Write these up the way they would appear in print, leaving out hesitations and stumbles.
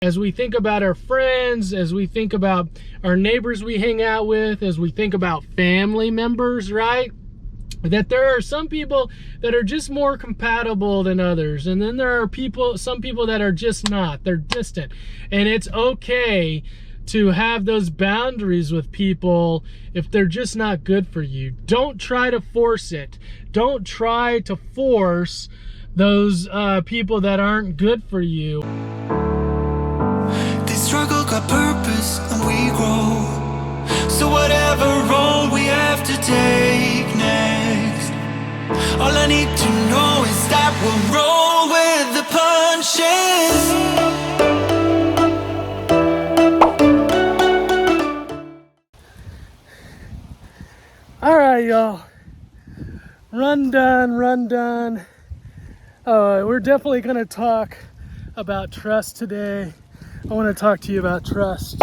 As we think about our friends, as we think about our neighbors we hang out with, as we think about family members, right? That there are some people that are just more compatible than others. And then there are some people that are just not. They're distant. And it's okay to have those boundaries with people if they're just not good for you. Don't try to force it. Don't try to force those people that aren't good for you. They struggle, got purpose, and we grow. So whatever road we have to take next, all I need to know is that we'll roll with the punches. All right, y'all. Run done. We're definitely going to talk about trust today. I want to talk to you about trust.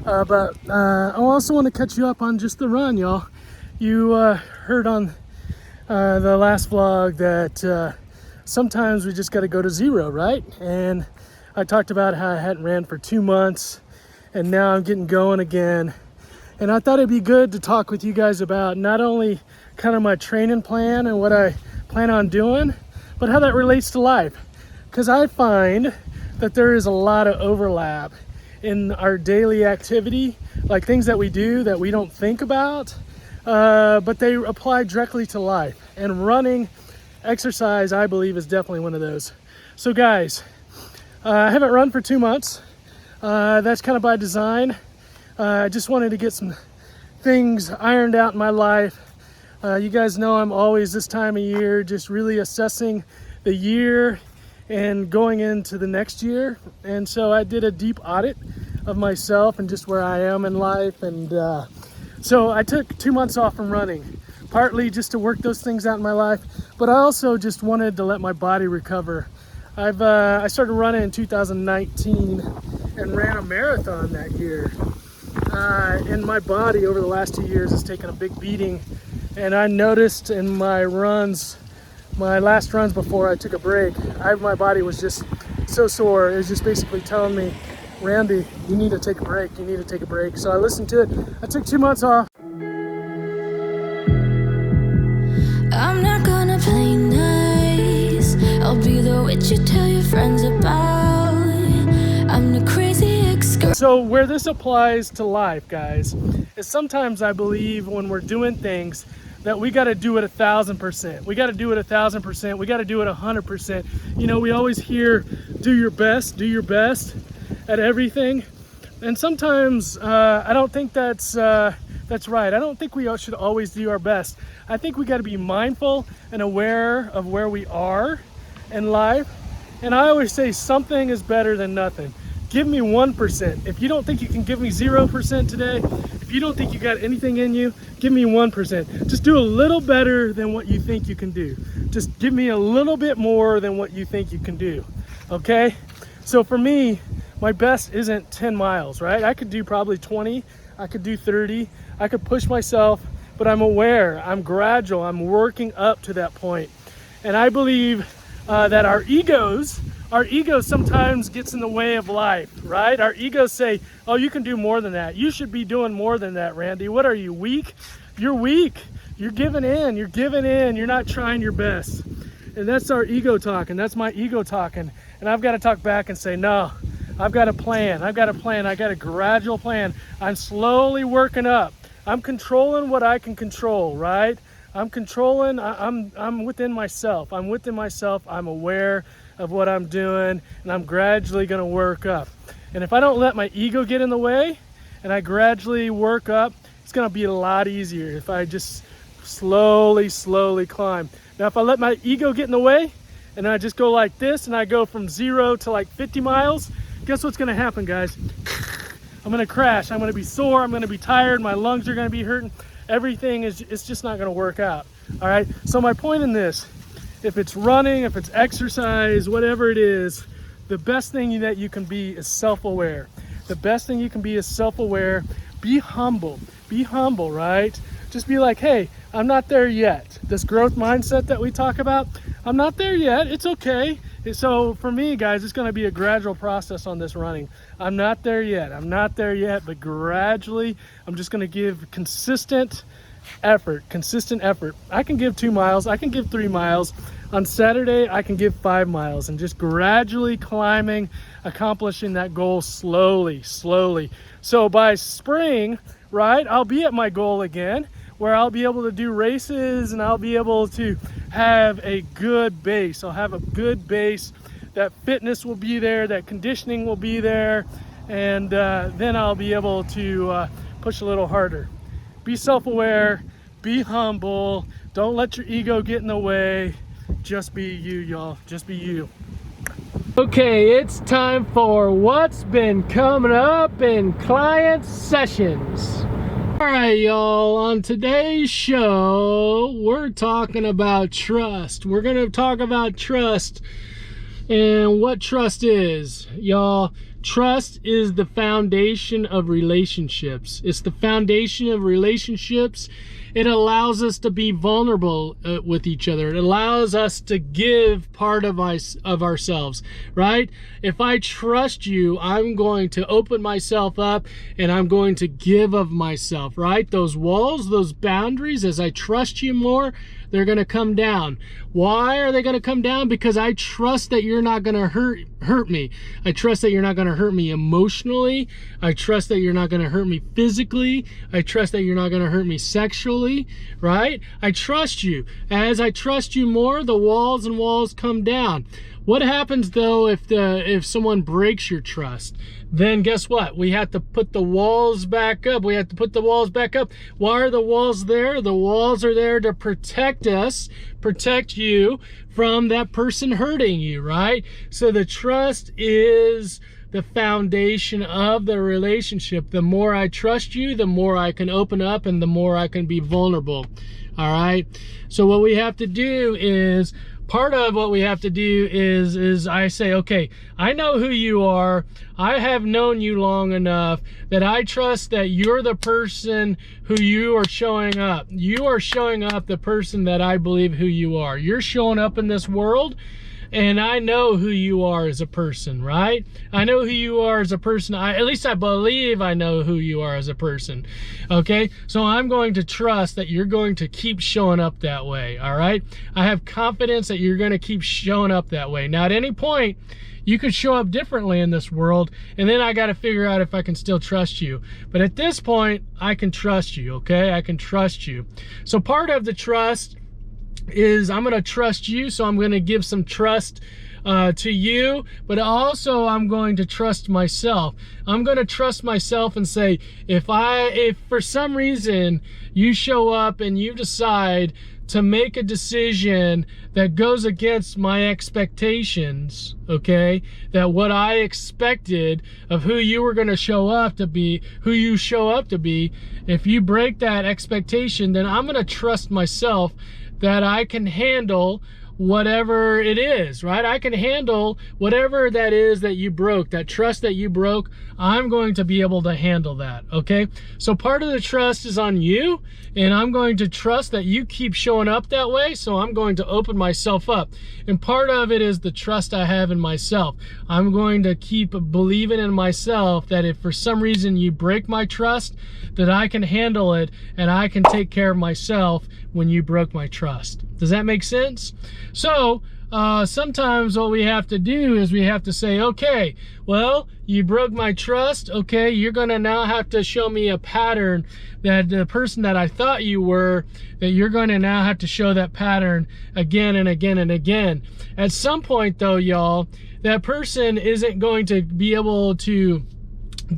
But I also want to catch you up on just the run, y'all. You heard on the last vlog that sometimes we just got to go to zero, right? And I talked about how I hadn't ran for 2 months, and now I'm getting going again. And I thought it'd be good to talk with you guys about not only kind of my training plan and what I plan on doing, but how that relates to life. Because I find that there is a lot of overlap in our daily activity, like things that we do that we don't think about, but they apply directly to life. And running, exercise, I believe, is definitely one of those. So guys, I haven't run for 2 months. That's kind of by design. I just wanted to get some things ironed out in my life. You guys know I'm always this time of year just really assessing the year and going into the next year. And so I did a deep audit of myself and just where I am in life. And so I took 2 months off from running, partly just to work those things out in my life, but I also just wanted to let my body recover. I started running in 2019 and ran a marathon that year. And my body over the last 2 years has taken a big beating. And I noticed in my last runs before I took a break, my body was just so sore. It was just basically telling me, Randy, you need to take a break. You need to take a break. So I listened to it. I took 2 months off. I'm not gonna play nice. I'll be the witch you tell your friends about. I'm the crazy ex-girl. So where this applies to life, guys, is sometimes I believe when we're doing things that we got to do it 1,000%. We got to do it 1,000%. We got to do it 100%. You know, we always hear, do your best at everything. And sometimes I don't think that's right. I don't think we should always do our best. I think we got to be mindful and aware of where we are in life. And I always say something is better than nothing. Give me 1%. If you don't think you can give me 0% today, if you don't think you got anything in you, give me 1%. Just do a little better than what you think you can do. Just give me a little bit more than what you think you can do, okay? So for me, my best isn't 10 miles, right? I could do probably 20, I could do 30, I could push myself, but I'm aware, I'm gradual, I'm working up to that point. And I believe that our egos sometimes gets in the way of life, right? Our egos say, oh, you can do more than that. You should be doing more than that, Randy. What are you, weak? You're weak. You're giving in. You're not trying your best. And that's our ego talking. That's my ego talking. And I've got to talk back and say, no, I've got a plan. I got a gradual plan. I'm slowly working up. I'm controlling what I can control, right? I'm within myself. I'm aware of what I'm doing, and I'm gradually going to work up. And if I don't let my ego get in the way and I gradually work up, it's going to be a lot easier if I just slowly climb. Now, if I let my ego get in the way and I just go like this and I go from 0 to like 50 miles, guess what's going to happen, guys? I'm going to crash. I'm going to be sore. I'm going to be tired. My lungs are going to be hurting. Everything it's just not going to work out. All right. So my point in this, if it's running, if it's exercise, whatever it is, the best thing that you can be is self-aware. The best thing you can be is self-aware. Be humble, right? Just be like, hey, I'm not there yet. This growth mindset that we talk about, I'm not there yet. It's okay. So for me, guys, it's going to be a gradual process on this running. I'm not there yet. But gradually, I'm just going to give consistent effort. I can give 2 miles. I can give 3 miles. On Saturday, I can give 5 miles, and just gradually climbing, accomplishing that goal slowly. So by spring, right, I'll be at my goal again, where I'll be able to do races and I'll be able to have a good base. I'll have a good base. That fitness will be there, that conditioning will be there, and then I'll be able to push a little harder. Be self-aware, be humble, don't let your ego get in the way. Just be you, y'all. Just be you. Okay, it's time for what's been coming up in client sessions. All right, y'all, on today's show, we're talking about trust. We're going to talk about trust and what trust is. Y'all, trust is the foundation of relationships. It's the foundation of relationships. It allows us to be vulnerable with each other. It allows us to give part of ourselves, right? If I trust you, I'm going to open myself up and I'm going to give of myself, right? Those walls, those boundaries, as I trust you more, they're going to come down. Why are they going to come down? Because I trust that you're not going to hurt me. I trust that you're not going to hurt me emotionally. I trust that you're not going to hurt me physically. I trust that you're not going to hurt me sexually, right? I trust you. As I trust you more, the walls come down. What happens though if someone breaks your trust? Then guess what? We have to put the walls back up. Why are the walls there? The walls are there to protect us, protect you from that person hurting you, right? So the trust is the foundation of the relationship. The more I trust you, the more I can open up and the more I can be vulnerable. All right. So what we have to do is, part of what we have to do is I say, okay, I know who you are. I have known you long enough that I trust that you're the person who you are showing up. You are showing up the person that I believe who you are. You're showing up in this world, and I know who you are as a person, right? I know who you are as a person. At least I believe I know who you are as a person, okay? So I'm going to trust that you're going to keep showing up that way, all right? I have confidence that you're going to keep showing up that way. Now, at any point, you could show up differently in this world, and then I got to figure out if I can still trust you. But at this point, I can trust you, okay? I can trust you. So part of the trust is I'm going to trust you, so I'm going to give some trust to you, but also I'm going to trust myself. I'm going to trust myself and say, if for some reason you show up and you decide to make a decision that goes against my expectations, okay, that what I expected of who you were going to show up to be, who you show up to be, if you break that expectation, then I'm going to trust myself that I can handle whatever it is, right? I can handle whatever that is that you broke, that trust that you broke. I'm going to be able to handle that, okay? So part of the trust is on you, and I'm going to trust that you keep showing up that way, so I'm going to open myself up. And part of it is the trust I have in myself. I'm going to keep believing in myself that if for some reason you break my trust, that I can handle it and I can take care of myself when you broke my trust. Does that make sense? So sometimes what we have to do is we have to say, okay, well, you broke my trust. Okay, you're going to now have to show me a pattern that the person that I thought you were, that you're going to now have to show that pattern again and again and again. At some point though, y'all, that person isn't going to be able to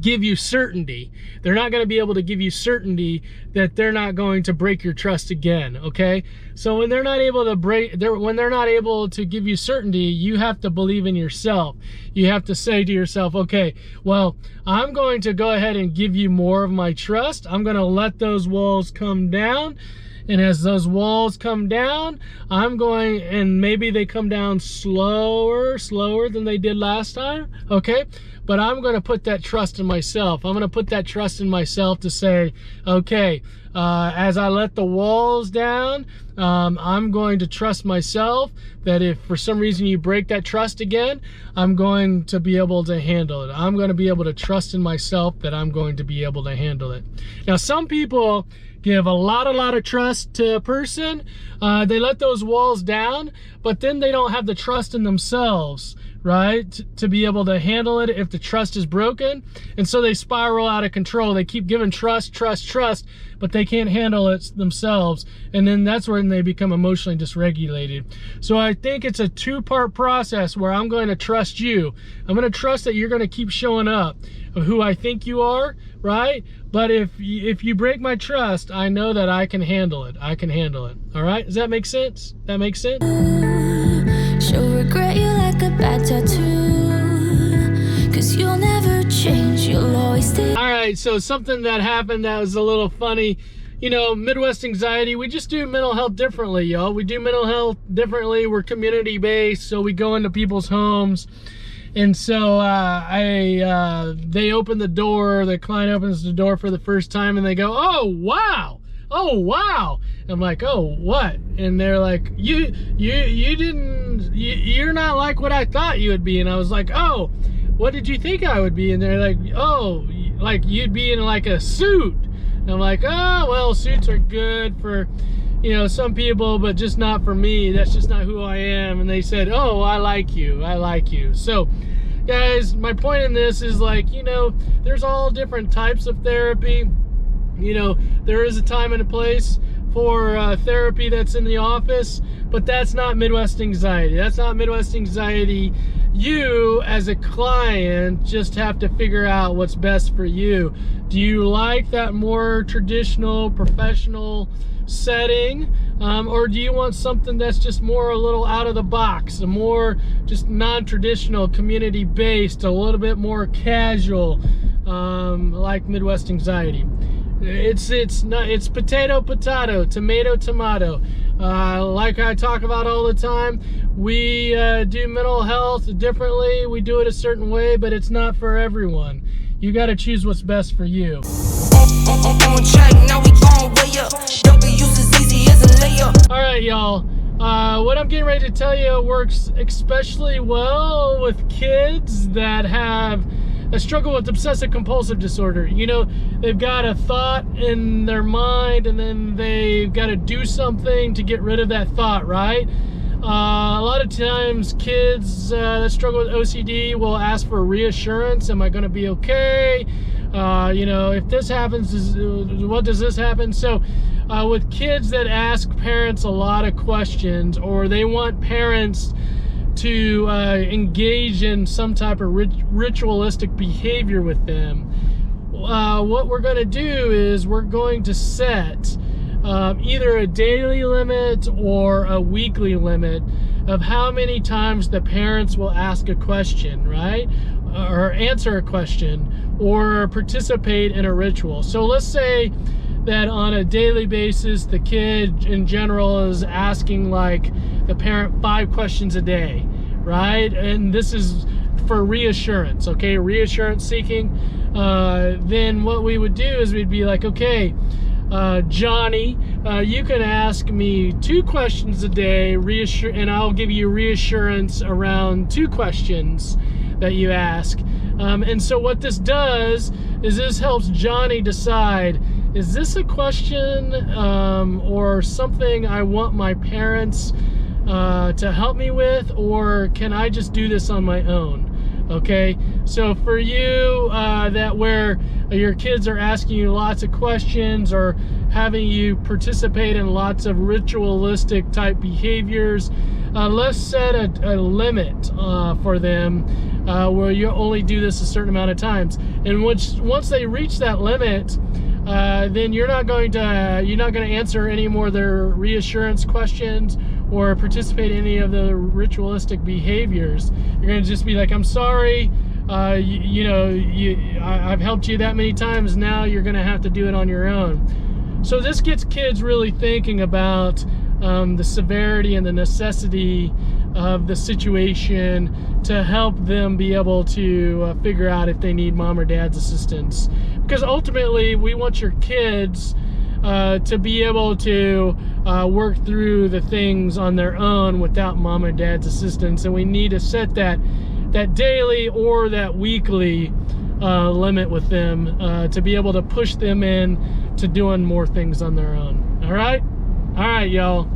give you certainty. They're not going to be able to give you certainty that they're not going to break your trust again, okay? So when they're not able to give you certainty, you have to believe in yourself. You have to say to yourself, okay, well, I'm going to go ahead and give you more of my trust. I'm going to let those walls come down, And as those walls come down, I'm going, and maybe they come down slower than they did last time, okay? But I'm going to put that trust in myself. I'm going to put that trust in myself to say, okay, as I let the walls down, I'm going to trust myself that if for some reason you break that trust again, I'm going to be able to handle it. I'm going to be able to trust in myself that I'm going to be able to handle it. Now, some people give a lot of trust to a person. They let those walls down, but then they don't have the trust in themselves, right, to be able to handle it if the trust is broken. And so they spiral out of control. They keep giving trust, but they can't handle it themselves. And then that's when they become emotionally dysregulated. So I think it's a two-part process where I'm going to trust you. I'm going to trust that you're going to keep showing up of who I think you are, right? But if you break my trust, I know that I can handle it. I can handle it. All right? Does that make sense? That makes sense? She'll regret you like a bad tattoo, 'cause you'll never change, you'll always stay. All right, so something that happened that was a little funny. You know, Midwest Anxiety, we just do mental health differently, y'all. We do mental health differently. We're community-based, so we go into people's homes. And so they open the door, the client opens the door for the first time, and they go, oh, wow. I'm like, oh, what? And they're like, you're not like what I thought you would be. And I was like, oh, what did you think I would be? And they're like, oh, like you'd be in like a suit. And I'm like, oh, well, suits are good for, you know, some people, but just not for me. That's just not who I am. And they said, oh, I like you. So guys, my point in this is, like, you know, there's all different types of therapy. You know, there is a time and a place for therapy that's in the office, but that's not Midwest Anxiety. That's not Midwest Anxiety. You, as a client, just have to figure out what's best for you. Do you like that more traditional, professional setting, or do you want something that's just more a little out of the box, a more just non-traditional, community-based, a little bit more casual, like Midwest Anxiety? It's potato, tomato. Like I talk about all the time, we do mental health differently. We do it a certain way, but it's not for everyone. You got to choose what's best for you. All right, y'all. What I'm getting ready to tell you works especially well with kids that struggle with obsessive compulsive disorder. You know, they've got a thought in their mind and then they've got to do something to get rid of that thought, right? A lot of times kids that struggle with OCD will ask for reassurance. Am I going to be okay? You know, if this happens, what does this happen? So with kids that ask parents a lot of questions, or they want parents to engage in some type of ritualistic behavior with them, what we're going to do is we're going to set either a daily limit or a weekly limit of how many times the parents will ask a question, right? Or answer a question or participate in a ritual. So let's say that on a daily basis, the kid in general is asking like the parent 5 questions a day, right? And this is for reassurance, okay? Reassurance seeking. Then what we would do is we'd be like, okay, Johnny, you can ask me 2 questions a day, and I'll give you reassurance around 2 questions that you ask. And so what this does is this helps Johnny decide, is this a question or something I want my parents to help me with, or can I just do this on my own? Okay, so for you that where your kids are asking you lots of questions or having you participate in lots of ritualistic type behaviors, let's set a limit for them where you only do this a certain amount of times. And once they reach that limit, then you're not going to answer any more of their reassurance questions or participate in any of the ritualistic behaviors. You're going to just be like, I'm sorry, I've helped you that many times, now you're going to have to do it on your own. So this gets kids really thinking about the severity and the necessity of the situation to help them be able to figure out if they need mom or dad's assistance. Because ultimately, we want your kids to be able to work through the things on their own without mom or dad's assistance, and we need to set that daily or that weekly limit with them to be able to push them in to doing more things on their own. All right, y'all.